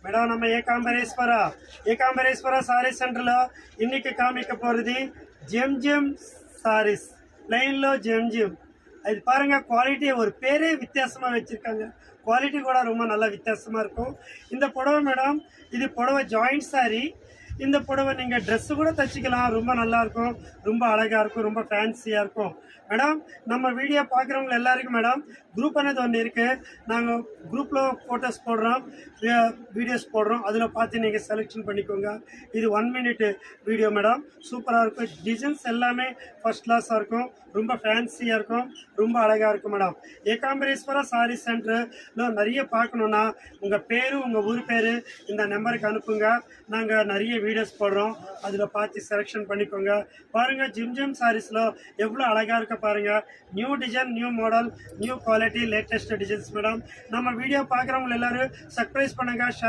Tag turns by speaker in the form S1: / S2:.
S1: Madam நம்ம Ekambareswara sorry சென்டர்ல இன்னைக்கு காமிக்க போறது ஜெம் சாரீஸ் லைன்ல ஜெம் அது பாருங்க குவாலிட்டி ஒரு பேரே வித்தியாசமா வச்சிருக்காங்க. குவாலிட்டி கூட ரொம்ப நல்ல வித்தியாசமா இருக்கும். இந்த புடவை மேடம் இது புடவை ஜாயிண்ட் சாரி. இந்த புடவை நீங்கள் ட்ரெஸ்ஸு கூட தைச்சிக்கலாம். ரொம்ப நல்லாயிருக்கும், ரொம்ப அழகாக இருக்கும், ரொம்ப ஃபேன்சியாக இருக்கும். மேடம் நம்ம வீடியோ பார்க்குறவங்க எல்லாருக்கும் மேடம் குரூப் అనేది ஒன்று இருக்குது. நாங்கள் குரூப்பில் ஃபோட்டோஸ் போடுறோம், வீடியோஸ் போடுறோம். அதில் பார்த்து நீங்கள் செலெக்ஷன் பண்ணிக்கோங்க. இது 1 மினிட் வீடியோ மேடம். சூப்பராக இருக்கும். டிசைன்ஸ் எல்லாமே ஃபர்ஸ்ட் கிளாஸாக இருக்கும், ரொம்ப ஃபேன்சியாக இருக்கும், ரொம்ப அழகாக இருக்கும் மேடம். ஏகாம்பரேஸ்வரா சாரி சென்டரில் நிறைய பார்க்கணுன்னா உங்கள் பேர் உங்கள் ஊர் பேர் இந்த நம்பருக்கு அனுப்புங்க. நாங்கள் நிறைய வீடியோஸ் போடுறோம், அதில் பார்த்து செலெக்ஷன் பண்ணிக்கோங்க. பாருங்கள் ஜிம் சாரீஸில் எவ்வளோ அழகாக இருக்க பாருங்கள். New design, new model, new quality, latest designs madam. நம்ம வீடியோ பார்க்குறவங்க எல்லோரும் சப்ஸ்கிரைப் பண்ணுங்கள், ஷேர்